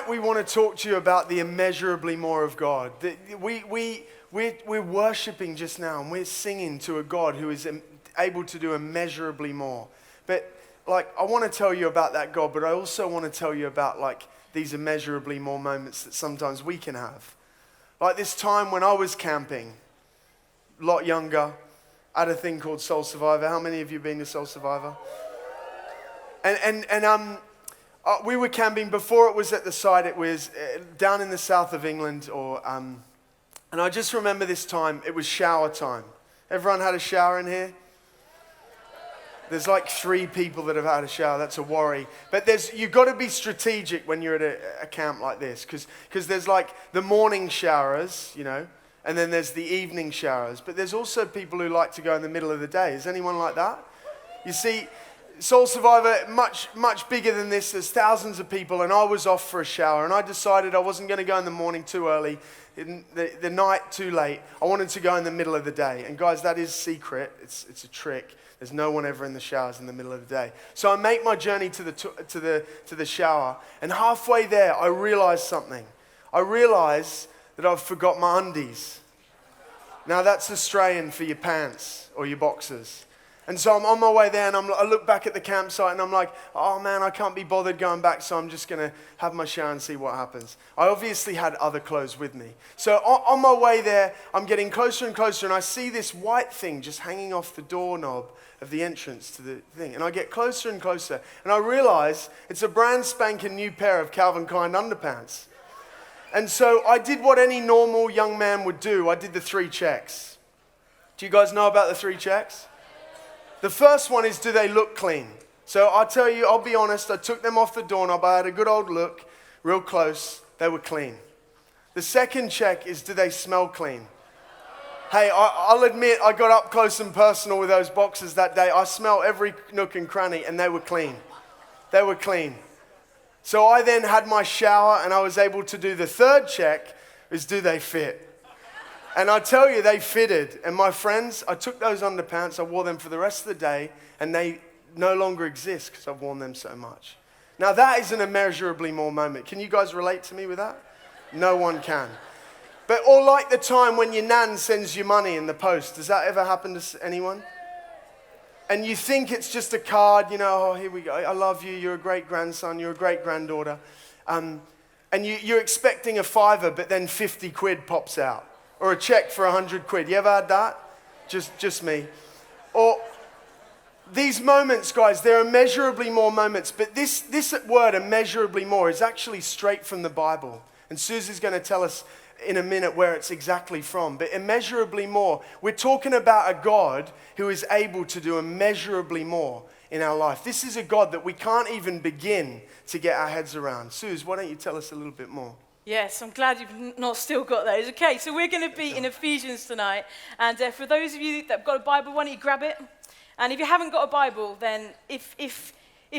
Tonight we want to talk to you about the immeasurably more of God. We're worshiping just now and we're singing to a God who is able to do immeasurably more. But I want to tell you about that God, but I also want to tell you about these immeasurably more moments that sometimes we can have. Like this time when I was camping, a lot younger, I had a thing called Soul Survivor. How many of you have been to Soul Survivor? We were camping before it was at the site. It was down in the south of England, and I just remember this time. It was shower time. Everyone had a shower in here? There's 3 people that have had a shower. That's a worry. But you've got to be strategic when you're at a camp like this, because there's the morning showers, and then there's the evening showers. But there's also people who like to go in the middle of the day. Is anyone like that? You see, Soul Survivor, much bigger than this. There's thousands of people, and I was off for a shower, and I decided I wasn't going to go in the morning too early, in the night too late. I wanted to go in the middle of the day. And guys, that is secret. It's a trick. There's no one ever in the showers in the middle of the day. So I make my journey to the shower, and halfway there, I realize something. I realize that I've forgot my undies. Now that's Australian for your pants or your boxers. And so I'm on my way there, and I look back at the campsite, and I'm like, oh man, I can't be bothered going back, so I'm just going to have my shower and see what happens. I obviously had other clothes with me. So on my way there, I'm getting closer and closer, and I see this white thing just hanging off the doorknob of the entrance to the thing. And I get closer and closer, and I realize it's a brand spanking new pair of Calvin Klein underpants. And so I did what any normal young man would do. I did the 3 checks. Do you guys know about the 3 checks? The first one is, do they look clean? So I'll be honest, I took them off the doorknob, I had a good old look, real close, they were clean. The second check is, do they smell clean? Hey, I'll admit, I got up close and personal with those boxes that day. I smelled every nook and cranny, and they were clean. They were clean. So I then had my shower, and I was able to do the third check, is do they fit? And I tell you, they fitted. And my friends, I took those underpants, I wore them for the rest of the day, and they no longer exist because I've worn them so much. Now that is an immeasurably more moment. Can you guys relate to me with that? No one can. Or like the time when your nan sends you money in the post. Does that ever happen to anyone? And you think it's just a card, oh, here we go. I love you, you're a great grandson, you're a great granddaughter. And you're expecting a £5, but then 50 quid pops out. Or a check for 100 quid. You ever had that? Just me. Or these moments, guys, they're immeasurably more moments. But this word, immeasurably more, is actually straight from the Bible. And Susie's going to tell us in a minute where it's exactly from. But immeasurably more, we're talking about a God who is able to do immeasurably more in our life. This is a God that we can't even begin to get our heads around. Suze, why don't you tell us a little bit more? Yes, I'm glad you've not still got those. Okay, so we're going to be in Ephesians tonight. And for those of you that have got a Bible, why don't you grab it? And if you haven't got a Bible, then if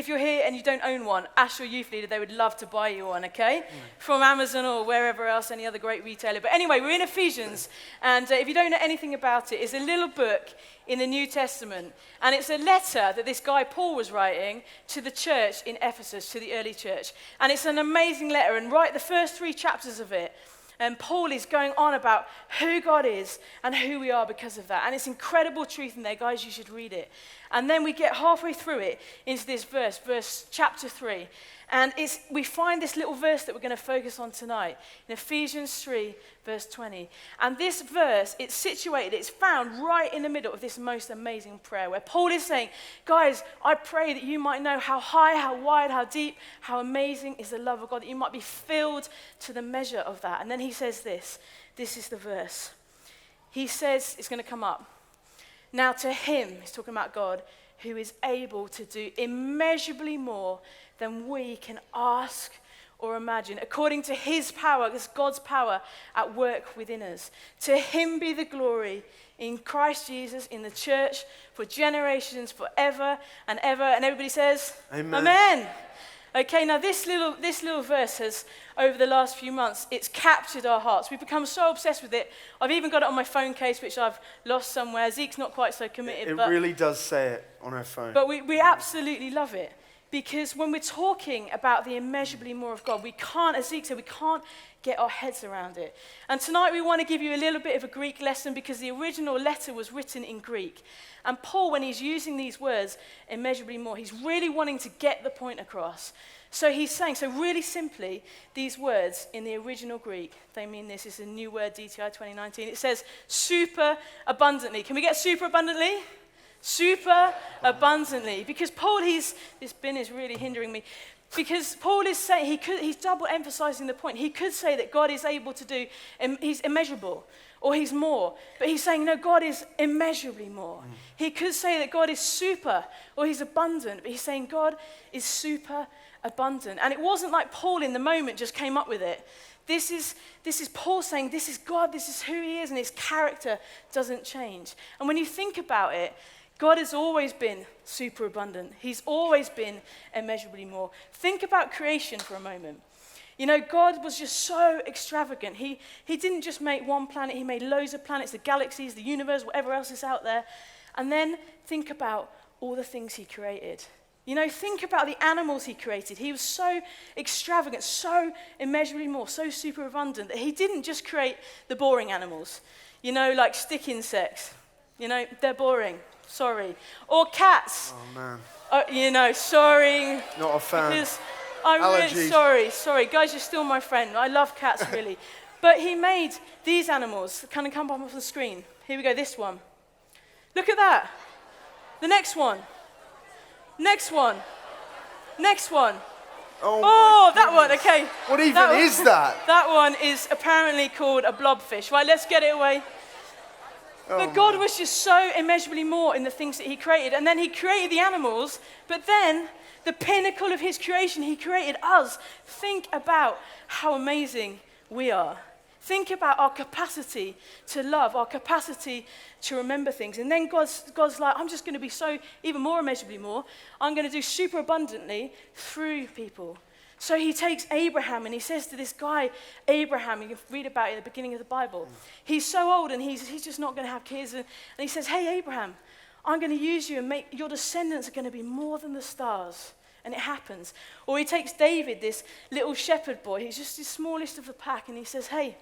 you're here and you don't own one, ask your youth leader. They would love to buy you one, okay? From Amazon or wherever else, any other great retailer. But anyway, we're in Ephesians. And if you don't know anything about it, it's a little book in the New Testament. And it's a letter that this guy Paul was writing to the church in Ephesus, to the early church. And it's an amazing letter. And right the first 3 chapters of it, and Paul is going on about who God is and who we are because of that. And it's incredible truth in there, guys. You should read it. And then we get halfway through it into this verse chapter 3. And we find this little verse that we're going to focus on tonight in Ephesians 3, verse 20. And this verse, it's found right in the middle of this most amazing prayer where Paul is saying, guys, I pray that you might know how high, how wide, how deep, how amazing is the love of God, that you might be filled to the measure of that. And then he says this is the verse. He says, it's going to come up. Now to him, he's talking about God, who is able to do immeasurably more than we can ask or imagine, according to his power, this God's power at work within us. To him be the glory in Christ Jesus, in the church, for generations, forever and ever. And everybody says, Amen. Amen. Okay, now this little verse has, over the last few months, it's captured our hearts. We've become so obsessed with it. I've even got it on my phone case, which I've lost somewhere. Zeke's not quite so committed. It really does say it on her phone. But we absolutely love it. Because when we're talking about the immeasurably more of God, we can't, as Zeke said, we can't get our heads around it. And tonight we want to give you a little bit of a Greek lesson because the original letter was written in Greek. And Paul, when he's using these words, immeasurably more, he's really wanting to get the point across. So he's saying, so really simply, these words in the original Greek, they mean this. It's a new word, DTI 2019. It says super abundantly. Can we get super abundantly? Super abundantly. Because Paul, this bin is really hindering me. Because Paul is saying, he's double emphasizing the point. He could say that God is able to do, he's immeasurable, or he's more. But he's saying, no, God is immeasurably more. He could say that God is super, or he's abundant. But he's saying God is super abundant. And it wasn't like Paul in the moment just came up with it. This is Paul saying, this is God, this is who he is, and his character doesn't change. And when you think about it, God has always been super abundant. He's always been immeasurably more. Think about creation for a moment. You know, God was just so extravagant. He didn't just make one planet, he made loads of planets, the galaxies, the universe, whatever else is out there. And then think about all the things he created. You know, think about the animals he created. He was so extravagant, so immeasurably more, so super abundant that he didn't just create the boring animals. You know, like stick insects. You know, they're boring. Sorry. Or cats. Oh, man. You know, sorry. Not a fan. Because I'm really sorry. Guys, you're still my friend. I love cats, really. But he made these animals. Can I come up off the screen? Here we go, this one. Look at that. The next one. Next one. Next one. Oh that one, okay. What even is that? That one is apparently called a blobfish. Right, let's get it away. But God was just so immeasurably more in the things that he created. And then he created the animals, but then the pinnacle of his creation, he created us. Think about how amazing we are. Think about our capacity to love, our capacity to remember things. And then God's like, I'm just going to be so even more immeasurably more. I'm going to do super abundantly through people. So he takes Abraham and he says to this guy, Abraham, you can read about it at the beginning of the Bible. He's so old and he's just not going to have kids. And he says, hey, Abraham, I'm going to use you and make your descendants are going to be more than the stars. And it happens. Or he takes David, this little shepherd boy. He's just the smallest of the pack. And he says, hey,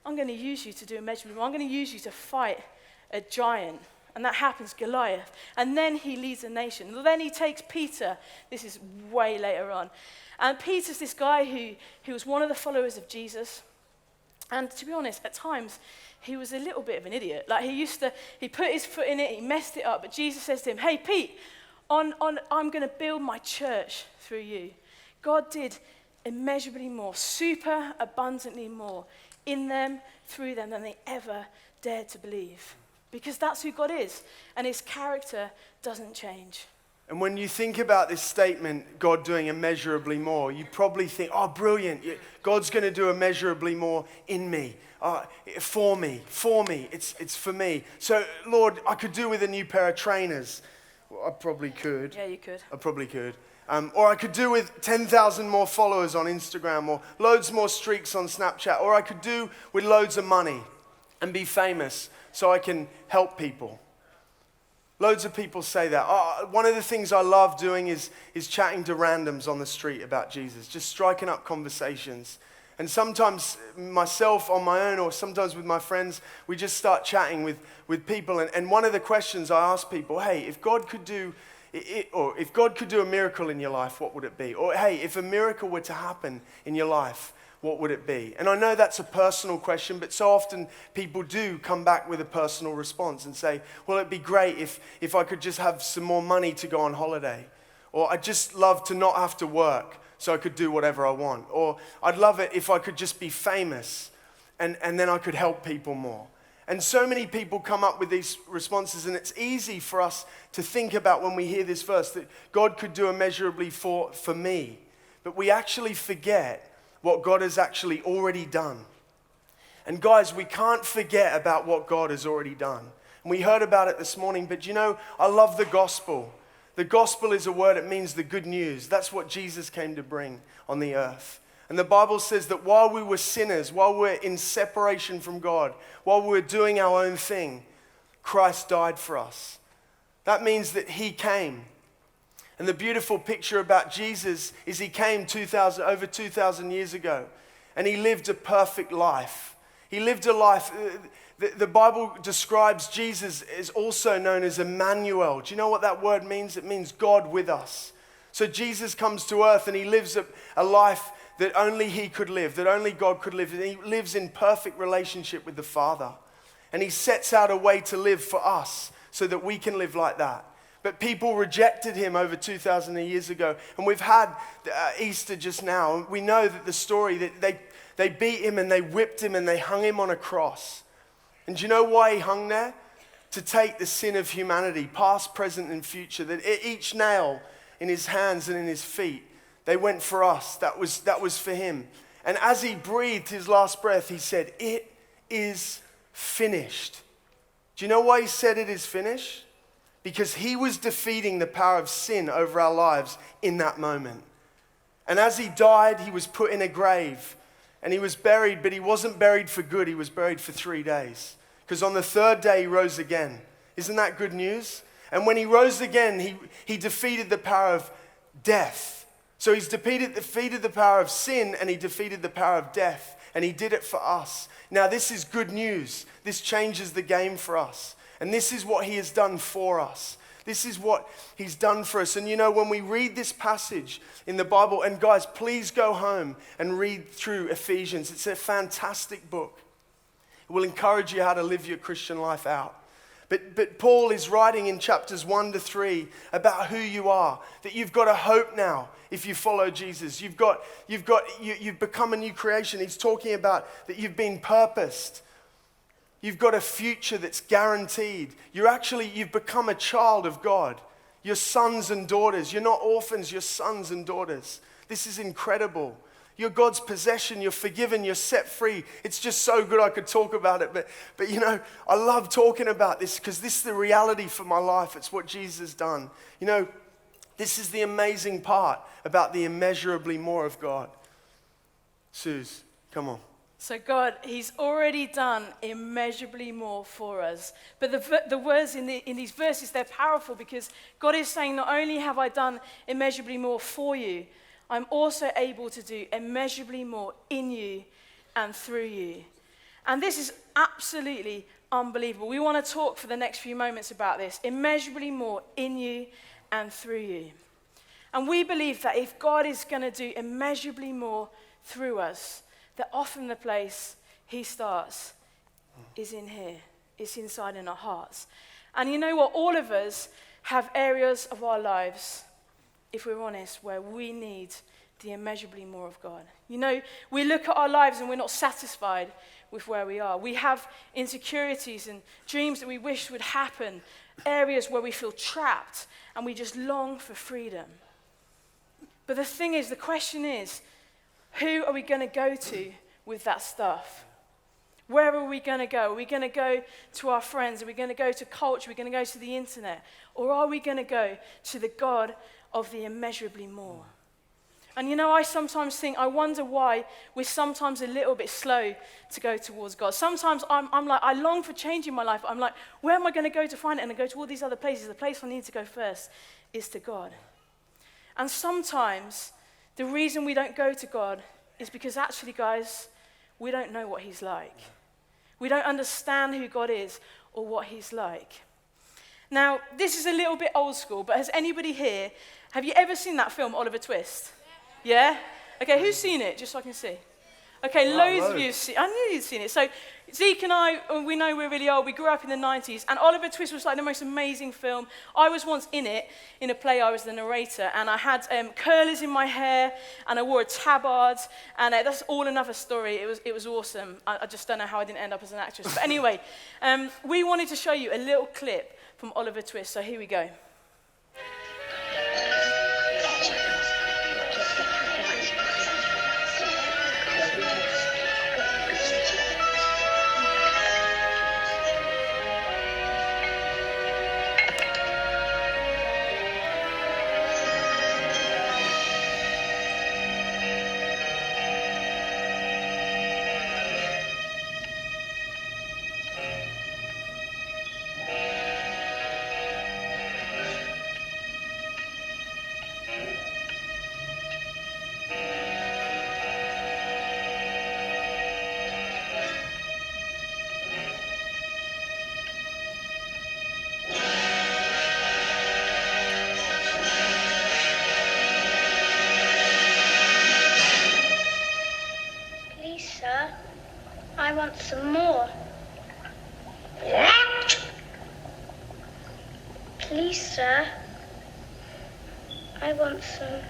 I'm going to use you to do immeasurably more. I'm going to use you to fight a giant. And that happens, Goliath. And then he leads a nation. Then he takes Peter. This is way later on. And Peter's this guy who was one of the followers of Jesus. And to be honest, at times, he was a little bit of an idiot. Like he put his foot in it, he messed it up. But Jesus says to him, hey, Pete, I'm going to build my church through you. God did immeasurably more, super abundantly more in them, through them, than they ever dared to believe. Because that's who God is. And his character doesn't change. And when you think about this statement, God doing immeasurably more, you probably think, oh, brilliant. God's going to do immeasurably more in me, for me. It's for me. So, Lord, I could do with a new pair of trainers. Well, I probably could. Yeah, you could. I probably could. Or I could do with 10,000 more followers on Instagram, or loads more streaks on Snapchat. Or I could do with loads of money and be famous so I can help people. Loads of people say that. One of the things I love doing is chatting to randoms on the street about Jesus, just striking up conversations. And sometimes myself on my own, or sometimes with my friends, we just start chatting with people. And one of the questions I ask people, hey, if God could do if God could do a miracle in your life, what would it be? Or hey, if a miracle were to happen in your life, what would it be? And I know that's a personal question, but so often people do come back with a personal response and say, well, it'd be great if I could just have some more money to go on holiday. Or I'd just love to not have to work so I could do whatever I want. Or I'd love it if I could just be famous and then I could help people more. And so many people come up with these responses, and it's easy for us to think about when we hear this verse that God could do immeasurably for me. But we actually forget what God has actually already done. And guys, we can't forget about what God has already done. And we heard about it this morning, but you know, I love the gospel. The gospel is a word, it means the good news. That's what Jesus came to bring on the earth. And the Bible says that while we were sinners, while we were in separation from God, while we were doing our own thing, Christ died for us. That means that he came. And the beautiful picture about Jesus is he came over 2,000 years ago, and he lived a perfect life. He lived a life, the Bible describes Jesus as also known as Emmanuel. Do you know what that word means? It means God with us. So Jesus comes to earth and he lives a life that only he could live, that only God could live. And he lives in perfect relationship with the Father. And he sets out a way to live for us so that we can live like that. But people rejected him over 2,000 years ago. And we've had Easter just now. We know that the story, that they beat him and they whipped him and they hung him on a cross. And do you know why he hung there? To take the sin of humanity, past, present, and future. That each nail in his hands and in his feet, they went for us. That was for him. And as he breathed his last breath, he said, "It is finished." Do you know why he said it is finished? Because he was defeating the power of sin over our lives in that moment. And as he died, he was put in a grave. And he was buried, but he wasn't buried for good. He was buried for 3 days. Because on the third day, he rose again. Isn't that good news? And when he rose again, he defeated the power of death. So he's defeated the power of sin, and he defeated the power of death. And he did it for us. Now, this is good news. This changes the game for us. And this is what he has done for us. This is what he's done for us. And you know, when we read this passage in the Bible, and guys, please go home and read through Ephesians. It's a fantastic book. It will encourage you how to live your Christian life out. But Paul is writing in chapters 1 to 3 about who you are, that you've got a hope now if you follow Jesus. You've become a new creation. He's talking about that you've been purposed. You've got a future that's guaranteed. You've become a child of God. You're sons and daughters. You're not orphans, you're sons and daughters. This is incredible. You're God's possession. You're forgiven. You're set free. It's just so good I could talk about it. But you know, I love talking about this because this is the reality for my life. It's what Jesus has done. You know, this is the amazing part about the immeasurably more of God. Suze, come on. So God, he's already done immeasurably more for us. But the words in these verses, they're powerful because God is saying, not only have I done immeasurably more for you, I'm also able to do immeasurably more in you and through you. And this is absolutely unbelievable. We want to talk for the next few moments about this. Immeasurably more in you and through you. And we believe that if God is going to do immeasurably more through us, that often the place he starts is in here. It's inside in our hearts. And you know what? All of us have areas of our lives, if we're honest, where we need the immeasurably more of God. You know, we look at our lives and we're not satisfied with where we are. We have insecurities and dreams that we wish would happen, areas where we feel trapped and we just long for freedom. But the thing is, the question is, who are we going to go to with that stuff? Where are we going to go? Are we going to go to our friends? Are we going to go to culture? Are we going to go to the internet? Or are we going to go to the God of the immeasurably more? And you know, I sometimes think, I wonder why we're sometimes a little bit slow to go towards God. Sometimes I'm like, I long for change in my life. I'm like, where am I going to go to find it? And I go to all these other places. The place I need to go first is to God. And sometimes the reason we don't go to God is because actually, guys, we don't know what he's like. We don't understand who God is or what he's like. Now, this is a little bit old school, but has anybody here, have you ever seen that film, Oliver Twist? Yeah? Okay, who's seen it, just so I can see? Okay, loads of you have seen it. I knew you'd seen it. So Zeke and I, we know we're really old. We grew up in the 90s, and Oliver Twist was like the most amazing film. I was once in it, in a play. I was the narrator, and I had curlers in my hair, and I wore a tabard, and that's all another story. It was awesome. I just don't know how I didn't end up as an actress. But anyway, we wanted to show you a little clip from Oliver Twist, so here we go. some more. What? Please, sir. I want some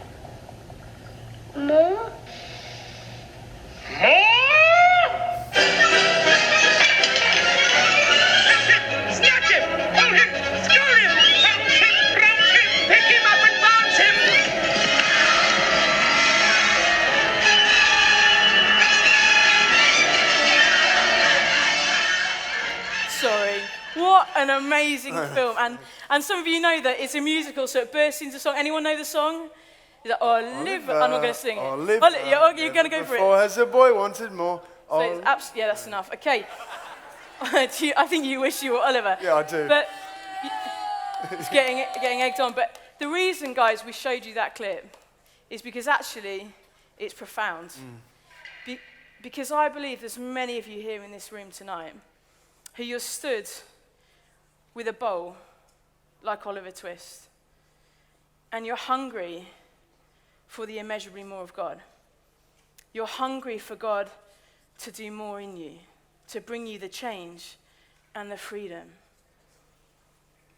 more. More? Snatch him! Hold him! Score him! Pounce him! Rouse him! Pick him up and bounce him! Sorry. What an amazing film. And some of you know that it's a musical, so it bursts into song. Anyone know the song? Is that Oliver? I'm not going to sing it. Oliver, You're going to go for it. Before as a boy wanted more. So it's yeah, that's enough. Okay. I think you wish you were Oliver. Yeah, I do. But it's getting egged on. But the reason, guys, we showed you that clip is because actually it's profound. Because I believe there's many of you here in this room tonight who you're stood with a bowl like Oliver Twist, and you're hungry for the immeasurably more of God. You're hungry for God to do more in you, to bring you the change and the freedom.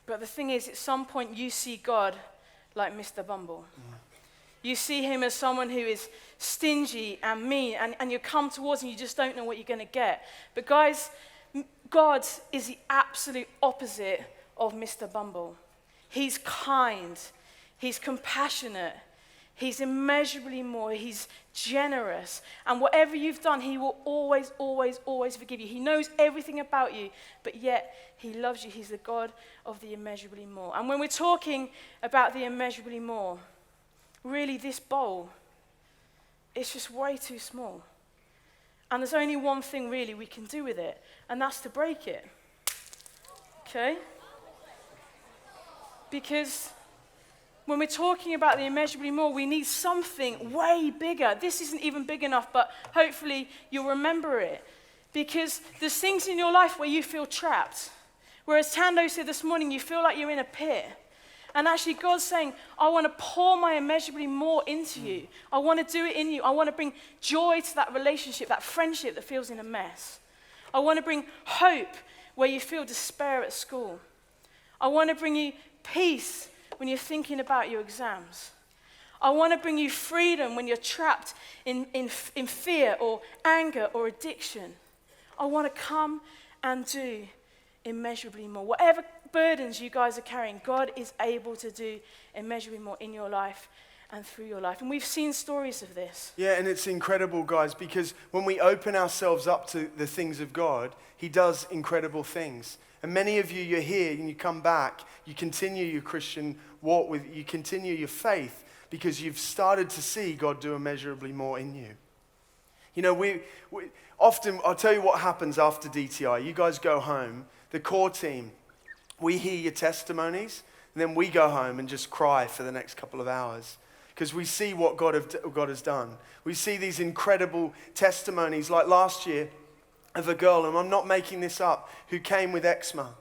But the thing is, at some point you see God like Mr. Bumble. You see him as someone who is stingy and mean, and you come towards him, you just don't know what you're going to get. But guys, God is the absolute opposite of Mr. Bumble. He's kind, he's compassionate, he's immeasurably more, he's generous. And whatever you've done, he will always, always, always forgive you. He knows everything about you, but yet he loves you. He's the God of the immeasurably more. And when we're talking about the immeasurably more, really this bowl, it's just way too small. And there's only one thing really we can do with it, and that's to break it. Okay? Because when we're talking about the immeasurably more, we need something way bigger. This isn't even big enough, but hopefully you'll remember it. Because there's things in your life where you feel trapped. Whereas Tando said this morning, you feel like you're in a pit. And actually God's saying, I want to pour my immeasurably more into you. I want to do it in you. I want to bring joy to that relationship, that friendship that feels in a mess. I want to bring hope where you feel despair at school. I want to bring you peace when you're thinking about your exams. I want to bring you freedom when you're trapped in fear or anger or addiction. I want to come and do immeasurably more. Whatever burdens you guys are carrying, God is able to do immeasurably more in your life and through your life. And we've seen stories of this. Yeah, and it's incredible, guys, because when we open ourselves up to the things of God, he does incredible things. And many of you, you're here and you come back, you continue your Christian walk you continue your faith because you've started to see God do immeasurably more in you. You know, we often, I'll tell you what happens after DTI. You guys go home, the core team, we hear your testimonies, and then we go home and just cry for the next couple of hours because we see what God has done. We see these incredible testimonies like last year of a girl, and I'm not making this up, who came with eczema.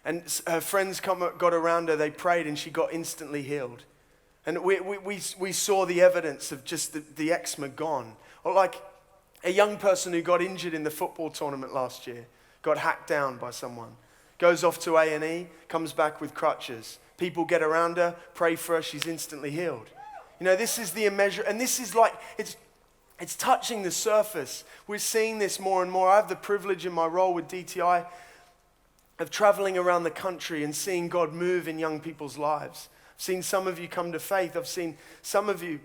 And her friends got around her, they prayed, and she got instantly healed. And we saw the evidence of just the eczema gone. Or like a young person who got injured in the football tournament last year, got hacked down by someone. Goes off to A&E, comes back with crutches. People get around her, pray for her, she's instantly healed. You know, this is the immeasurable, and this is like, it's touching the surface. We're seeing this more and more. I have the privilege in my role with DTI of traveling around the country and seeing God move in young people's lives. I've seen some of you come to faith. I've seen some of you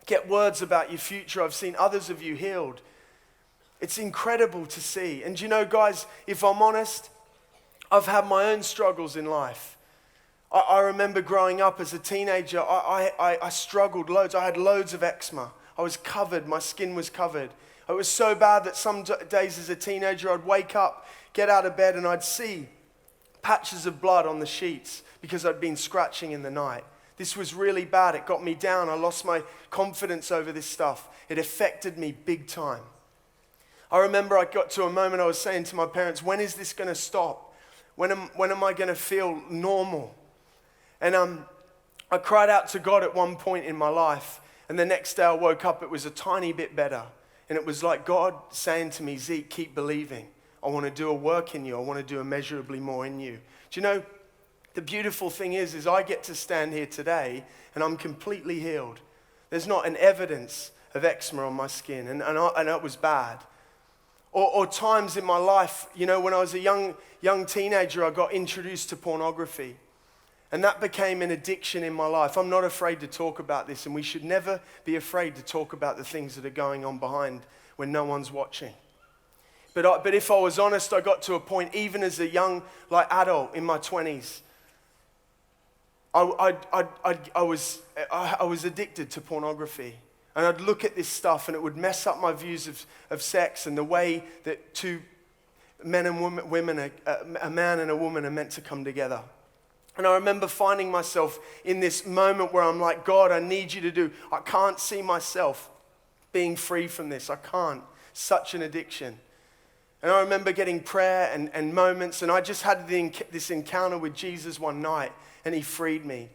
get words about your future. I've seen others of you healed. It's incredible to see. And you know, guys, if I'm honest, I've had my own struggles in life. I remember growing up as a teenager, I struggled loads. I had loads of eczema. I was covered, my skin was covered. It was so bad that some days as a teenager, I'd wake up, get out of bed, and I'd see patches of blood on the sheets because I'd been scratching in the night. This was really bad. It got me down. I lost my confidence over this stuff. It affected me big time. I remember I got to a moment I was saying to my parents, when is this going to stop? When am I going to feel normal? And I cried out to God at one point in my life, and the next day I woke up, it was a tiny bit better. And it was like God saying to me, Zeke, keep believing. I want to do a work in you. I want to do immeasurably more in you. Do you know, the beautiful thing is I get to stand here today and I'm completely healed. There's not an evidence of eczema on my skin, and it was bad. Or times in my life, you know, when I was a young teenager, I got introduced to pornography. And that became an addiction in my life. I'm not afraid to talk about this, and we should never be afraid to talk about the things that are going on behind when no one's watching. But if I was honest, I got to a point, even as a young adult in my 20s, I was addicted to pornography. And I'd look at this stuff and it would mess up my views of sex and the way that two men and women, a man and a woman are meant to come together. And I remember finding myself in this moment where I'm like, God, I need you to do. I can't see myself being free from this. I can't. Such an addiction. And I remember getting prayer and moments, and I just had this encounter with Jesus one night, and he freed me.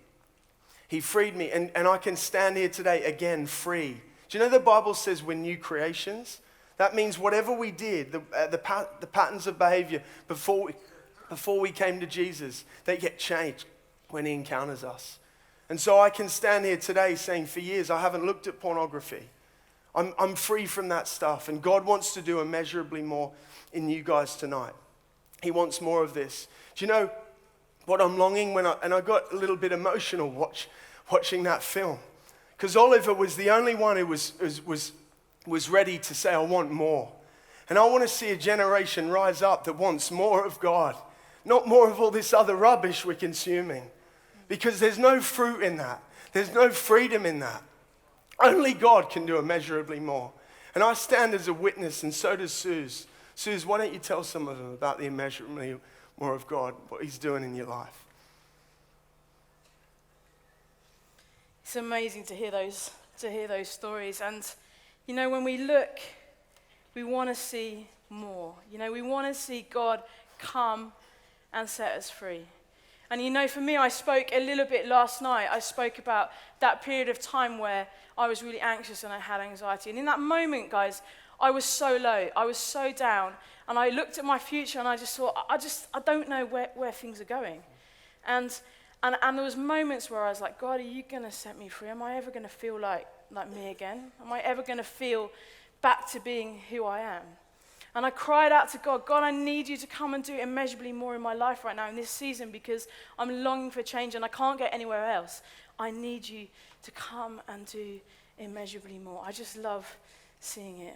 He freed me, and I can stand here today again free. Do you know the Bible says we're new creations? That means whatever we did, the patterns of behavior before we came to Jesus, they get changed when he encounters us. And so I can stand here today saying for years I haven't looked at pornography. I'm free from that stuff, and God wants to do immeasurably more in you guys tonight. He wants more of this. Do you know what I'm longing I got a little bit emotional watching that film, because Oliver was the only one who was ready to say, I want more. And I want to see a generation rise up that wants more of God, not more of all this other rubbish we're consuming, because there's no fruit in that. There's no freedom in that. Only God can do immeasurably more. And I stand as a witness, and so does Suze. Suze, why don't you tell some of them about the immeasurably more of God, what he's doing in your life? It's amazing to hear those stories. And, you know, when we look, we want to see more. You know, we want to see God come and set us free. And, you know, for me, I spoke a little bit last night. I spoke about that period of time where I was really anxious and I had anxiety. And in that moment, guys, I was so low. I was so down. And I looked at my future and I just thought, I don't know where things are going. And there was moments where I was like, God, are you going to set me free? Am I ever going to feel like me again? Am I ever going to feel back to being who I am? And I cried out to God, God, I need you to come and do immeasurably more in my life right now in this season, because I'm longing for change and I can't get anywhere else. I need you to come and do immeasurably more. I just love seeing it.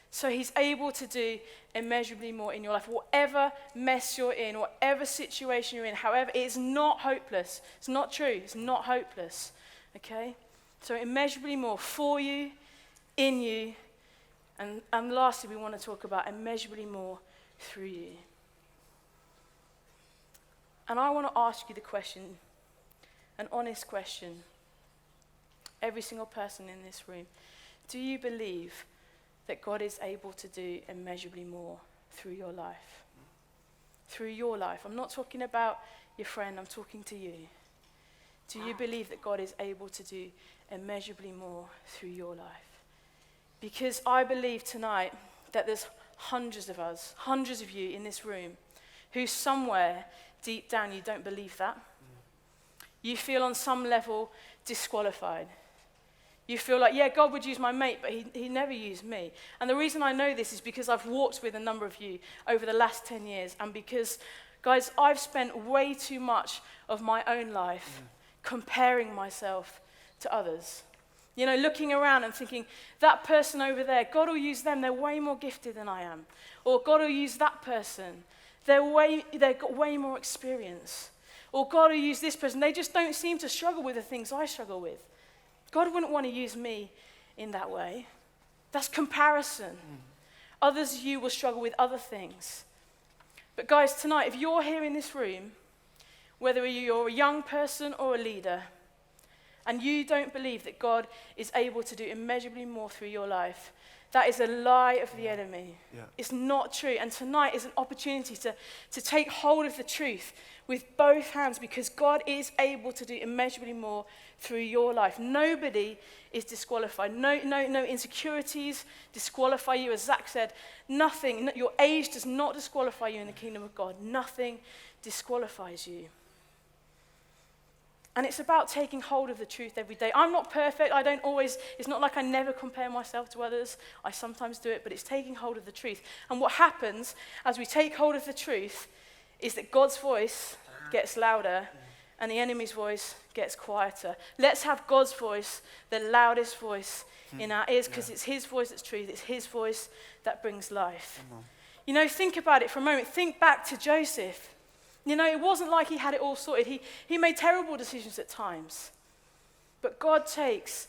So he's able to do immeasurably more in your life. Whatever mess you're in, whatever situation you're in, however, it's not hopeless. It's not true. It's not hopeless. Okay? So immeasurably more for you, in you, and lastly, we want to talk about immeasurably more through you. And I want to ask you the question, an honest question. Every single person in this room, do you believe that God is able to do immeasurably more through your life? Through your life. I'm not talking about your friend, I'm talking to you. Do you believe that God is able to do immeasurably more through your life? Because I believe tonight that there's hundreds of us, hundreds of you in this room, who somewhere deep down you don't believe that. You feel on some level disqualified. You feel like, yeah, God would use my mate, but he never used me. And the reason I know this is because I've walked with a number of you over the last 10 years, and because, guys, I've spent way too much of my own life comparing myself to others. You know, looking around and thinking, that person over there, God will use them, they're way more gifted than I am. Or God will use that person, they've got way more experience. Or God will use this person, they just don't seem to struggle with the things I struggle with. God wouldn't want to use me in that way. That's comparison. Others of you will struggle with other things. But guys, tonight, if you're here in this room, whether you're a young person or a leader, and you don't believe that God is able to do immeasurably more through your life, That is a lie of the enemy. Yeah. It's not true. And tonight is an opportunity to take hold of the truth with both hands, because God is able to do immeasurably more through your life. Nobody is disqualified. No insecurities disqualify you. As Zach said, nothing, your age does not disqualify you in the kingdom of God. Nothing disqualifies you. And it's about taking hold of the truth every day. I'm not perfect. It's not like I never compare myself to others. I sometimes do it, but it's taking hold of the truth. And what happens as we take hold of the truth is that God's voice gets louder and the enemy's voice gets quieter. Let's have God's voice, the loudest voice in our ears, because it's his voice that's truth. It's his voice that brings life. You know, think about it for a moment. Think back to Joseph. You know, it wasn't like he had it all sorted. He made terrible decisions at times. But God takes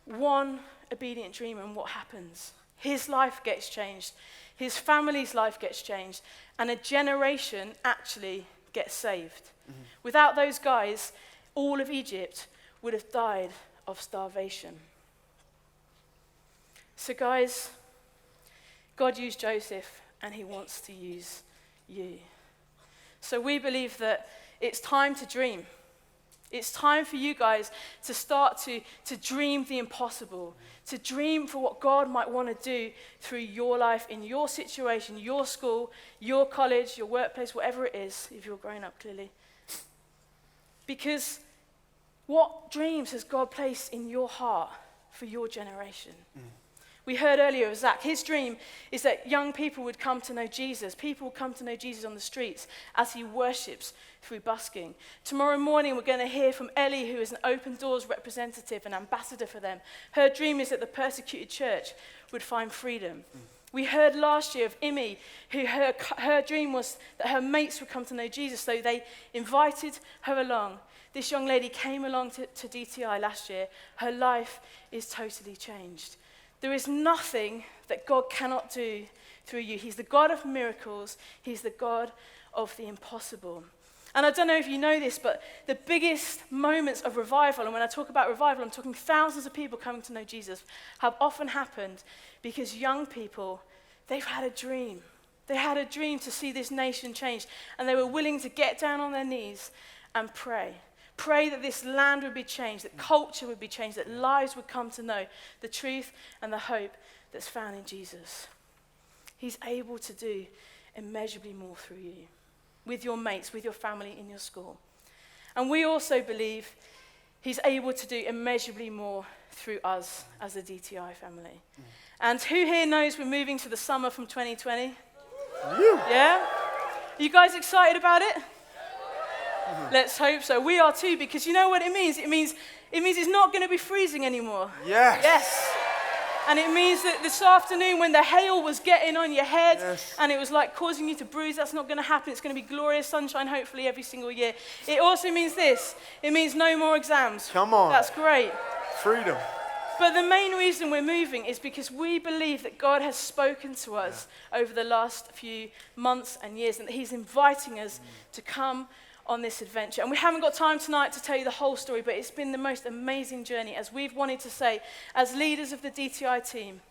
one obedient dreamer, and what happens? His life gets changed. His family's life gets changed. And a generation actually gets saved. Mm-hmm. Without those guys, all of Egypt would have died of starvation. So guys, God used Joseph, and he wants to use you. So we believe that it's time to dream. It's time for you guys to start to dream the impossible, to dream for what God might want to do through your life, in your situation, your school, your college, your workplace, whatever it is, if you're growing up clearly. Because what dreams has God placed in your heart for your generation? We heard earlier of Zach. His dream is that young people would come to know Jesus. People would come to know Jesus on the streets as he worships through busking. Tomorrow morning, we're going to hear from Ellie, who is an Open Doors representative and ambassador for them. Her dream is that the persecuted church would find freedom. We heard last year of Imi, who her dream was that her mates would come to know Jesus, so they invited her along. This young lady came along to DTI last year. Her life is totally changed. There is nothing that God cannot do through you. He's the God of miracles. He's the God of the impossible. And I don't know if you know this, but the biggest moments of revival, and when I talk about revival, I'm talking thousands of people coming to know Jesus, have often happened because young people, they've had a dream. They had a dream to see this nation changed, and they were willing to get down on their knees and pray. Pray that this land would be changed, that culture would be changed, that lives would come to know the truth and the hope that's found in Jesus. He's able to do immeasurably more through you, with your mates, with your family, in your school. And we also believe he's able to do immeasurably more through us as a DTI family. And who here knows we're moving to the summer from 2020? Yeah? Are you guys excited about it? Let's hope so. We are too, because you know what it means? It means it's not going to be freezing anymore. Yes. And it means that this afternoon when the hail was getting on your head and it was like causing you to bruise, that's not going to happen. It's going to be glorious sunshine, hopefully, every single year. It also means this. It means no more exams. Come on. That's great. Freedom. But the main reason we're moving is because we believe that God has spoken to us over the last few months and years, and that he's inviting us to come on this adventure. And we haven't got time tonight to tell you the whole story, but it's been the most amazing journey. As we've wanted to say, as leaders of the DTI team,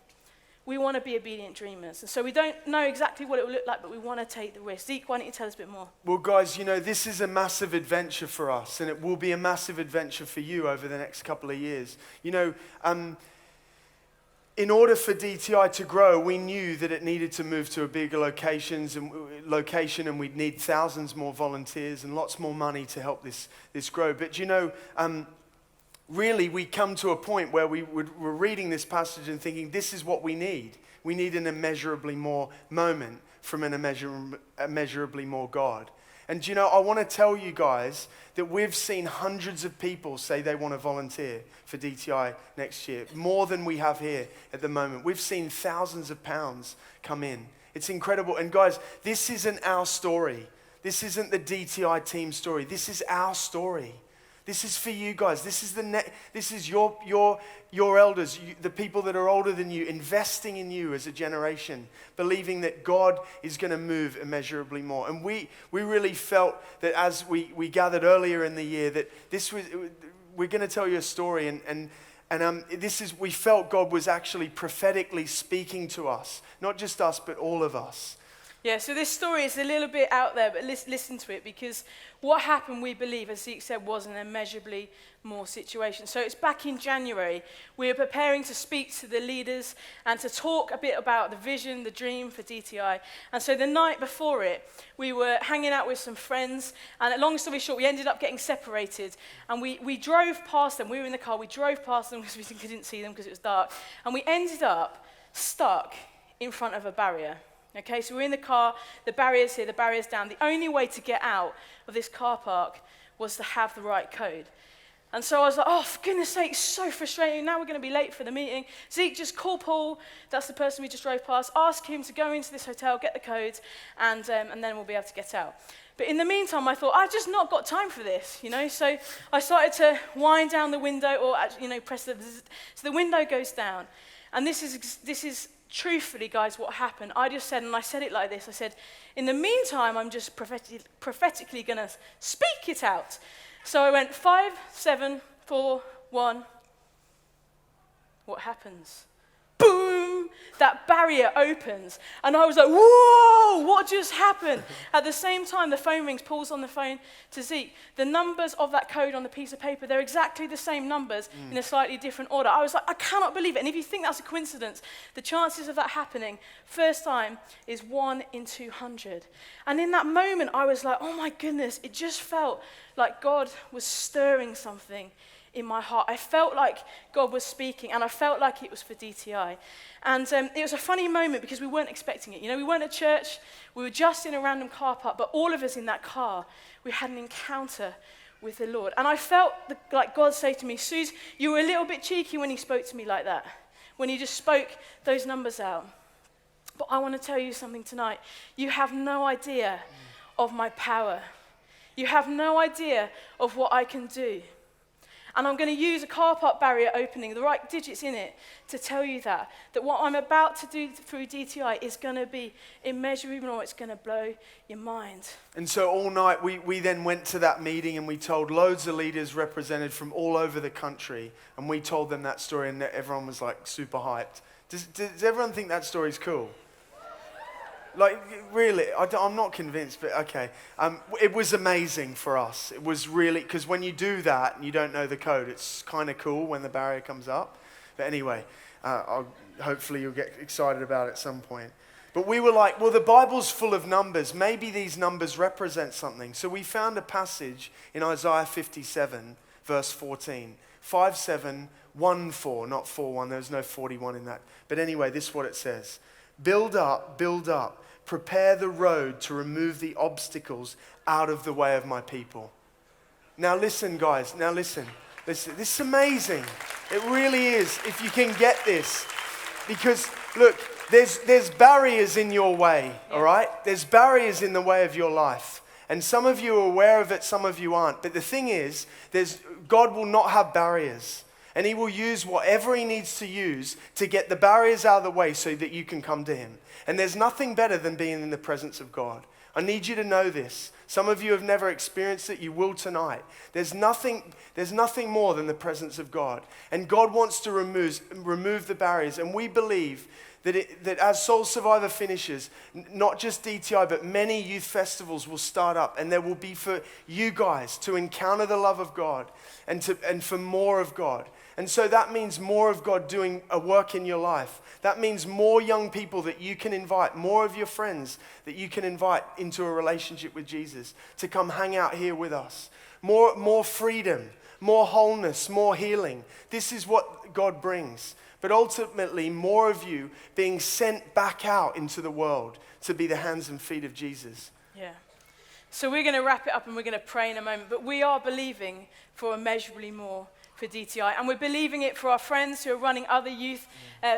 we want to be obedient dreamers. And so we don't know exactly what it will look like, but we want to take the risk. Zeke, why don't you tell us a bit more? Well, guys, you know, this is a massive adventure for us, and it will be a massive adventure for you over the next couple of years. You know, in order for DTI to grow, we knew that it needed to move to a bigger location, and we'd need thousands more volunteers and lots more money to help this grow. But you know, really, we come to a point where we're reading this passage and thinking, this is what we need. We need an immeasurably more moment from an immeasurably more God. And you know, I want to tell you guys that we've seen hundreds of people say they want to volunteer for DTI next year, more than we have here at the moment. We've seen thousands of pounds come in. It's incredible. And guys, this isn't our story. This isn't the DTI team story. This is our story. This is for you guys. This is your elders, the people that are older than you, investing in you as a generation, believing that God is going to move immeasurably more. And we really felt that as we gathered earlier in the year, that we're going to tell you a story, and And we felt God was actually prophetically speaking to us, not just us, but all of us. Yeah, so this story is a little bit out there, but listen to it, because what happened, we believe, as Zeke said, was an immeasurably more situation. So it's back in January. We were preparing to speak to the leaders and to talk a bit about the vision, the dream for DTI. And so the night before it, we were hanging out with some friends, and long story short, we ended up getting separated. And we drove past them. We were in the car. We drove past them because we didn't see them because it was dark. And we ended up stuck in front of a barrier. Okay, so we're in the car, the barrier's here, the barrier's down. The only way to get out of this car park was to have the right code. And so I was like, oh, for goodness sake, it's so frustrating. Now we're going to be late for the meeting. Zeke, just call Paul, that's the person we just drove past, ask him to go into this hotel, get the codes, and then we'll be able to get out. But in the meantime, I thought, I've just not got time for this, So I started to wind down the window, or, press the zzz, so the window goes down. And this is truthfully, guys, what happened. I just said, and I said it like this, I said, in the meantime, I'm just prophetically going to speak it out. So I went 5, 7, 4, 1. What happens? Boom! That barrier opens. And I was like, whoa, what just happened? At the same time, the phone rings. Paul's on the phone to Zeke. The numbers of that code on the piece of paper, they're exactly the same numbers in a slightly different order. I was like, I cannot believe it. And if you think that's a coincidence, the chances of that happening first time is 1 in 200. And in that moment, I was like, oh my goodness, it just felt like God was stirring something in my heart. I felt like God was speaking, and I felt like it was for DTI. And it was a funny moment because we weren't expecting it. We weren't at church. We were just in a random car park, but all of us in that car, we had an encounter with the Lord. And I felt like God say to me, Suze, you were a little bit cheeky when you spoke to me like that, when you just spoke those numbers out. But I want to tell you something tonight. You have no idea of my power. You have no idea of what I can do. And I'm going to use a car park barrier opening, the right digits in it, to tell you that what I'm about to do through DTI is going to be immeasurably more. It's going to blow your mind. And so all night we then went to that meeting, and we told loads of leaders represented from all over the country, and we told them that story, and everyone was like super hyped. Does everyone think that story's cool? Like, really, I'm not convinced, but okay. It was amazing for us. It was really, because when you do that and you don't know the code, it's kind of cool when the barrier comes up. But anyway, hopefully you'll get excited about it at some point. But we were like, well, the Bible's full of numbers. Maybe these numbers represent something. So we found a passage in Isaiah 57, verse 14. 5714, not 41. There's no 41 in that. But anyway, this is what it says. Build up, prepare the road to remove the obstacles out of the way of my people. Now listen, guys, listen. This is amazing. It really is, if you can get this. Because, look, there's barriers in your way, all right? There's barriers in the way of your life. And some of you are aware of it, some of you aren't. But the thing is, God will not have barriers. And he will use whatever he needs to use to get the barriers out of the way so that you can come to him. And there's nothing better than being in the presence of God. I need you to know this. Some of you have never experienced it. You will tonight. There's nothing more than the presence of God. And God wants to remove the barriers. And we believe that as Soul Survivor finishes, not just DTI, but many youth festivals will start up, and there will be for you guys to encounter the love of God and for more of God. And so that means more of God doing a work in your life. That means more young people that you can invite, more of your friends that you can invite into a relationship with Jesus to come hang out here with us. More freedom, more wholeness, more healing. This is what God brings. But ultimately, more of you being sent back out into the world to be the hands and feet of Jesus. Yeah. So we're going to wrap it up and we're going to pray in a moment. But we are believing for immeasurably more for DTI. And we're believing it for our friends who are running other youth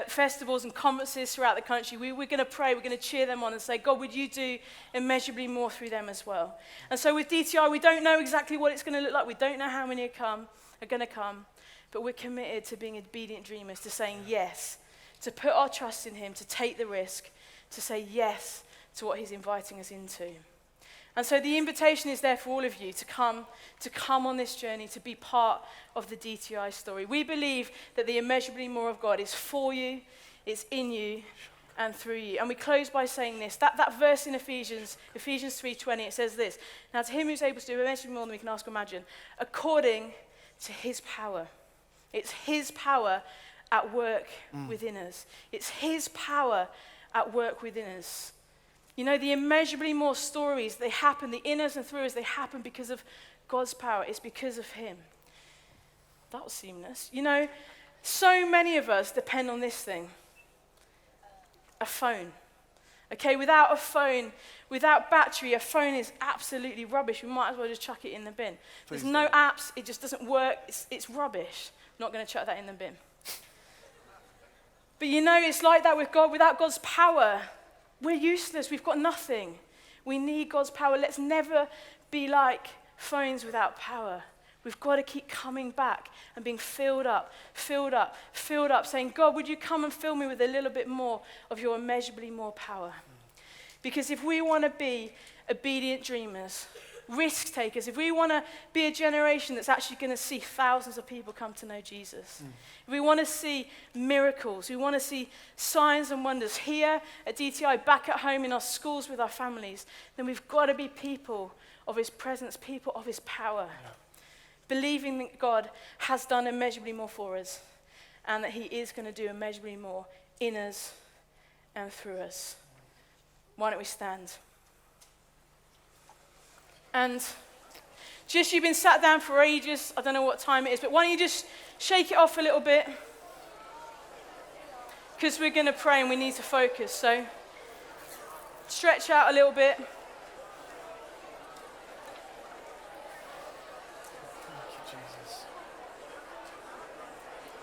festivals and conferences throughout the country. We're going to pray, we're going to cheer them on and say, God, would you do immeasurably more through them as well? And so with DTI, we don't know exactly what it's going to look like. We don't know how many are going to come. But we're committed to being obedient dreamers, to saying yes, to put our trust in him, to take the risk, to say yes to what he's inviting us into. And so the invitation is there for all of you to come on this journey, to be part of the DTI story. We believe that the immeasurably more of God is for you, it's in you, and through you. And we close by saying this. That verse in Ephesians 3:20, it says this. Now to him who's able to do immeasurably more than we can ask or imagine, according to his power. It's his power at work within us. It's his power at work within us. You know, the immeasurably more stories, they happen, the in us and through us, they happen because of God's power. It's because of him. That was seamless. You know, so many of us depend on this thing. A phone. Okay, without a phone, without battery, a phone is absolutely rubbish. We might as well just chuck it in the bin. There's no apps, it just doesn't work, it's rubbish. I'm not going to chuck that in the bin. But you know, it's like that with God. Without God's power, we're useless. We've got nothing. We need God's power. Let's never be like phones without power. We've got to keep coming back and being filled up, saying, God, would you come and fill me with a little bit more of your immeasurably more power? Because if we want to be obedient dreamers, risk takers, if we want to be a generation that's actually going to see thousands of people come to know Jesus, if we want to see miracles, we want to see signs and wonders here at DTI, back at home, in our schools, with our families, then we've got to be people of his presence, people of his power. Yeah. Believing that God has done immeasurably more for us and that he is going to do immeasurably more in us and through us. Why don't we stand? And just, you've been sat down for ages. I don't know what time it is, but why don't you just shake it off a little bit? Because we're going to pray and we need to focus. So stretch out a little bit.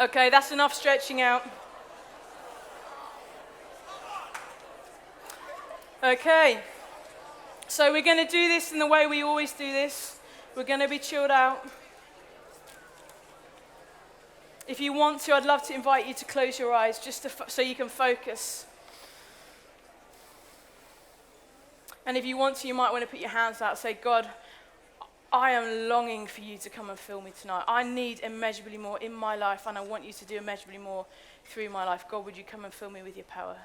Okay, that's enough stretching out. Okay, so we're going to do this in the way we always do this. We're going to be chilled out. If you want to, I'd love to invite you to close your eyes just so you can focus. And if you want to, you might want to put your hands out and say, God, I am longing for you to come and fill me tonight. I need immeasurably more in my life, and I want you to do immeasurably more through my life. God, would you come and fill me with your power?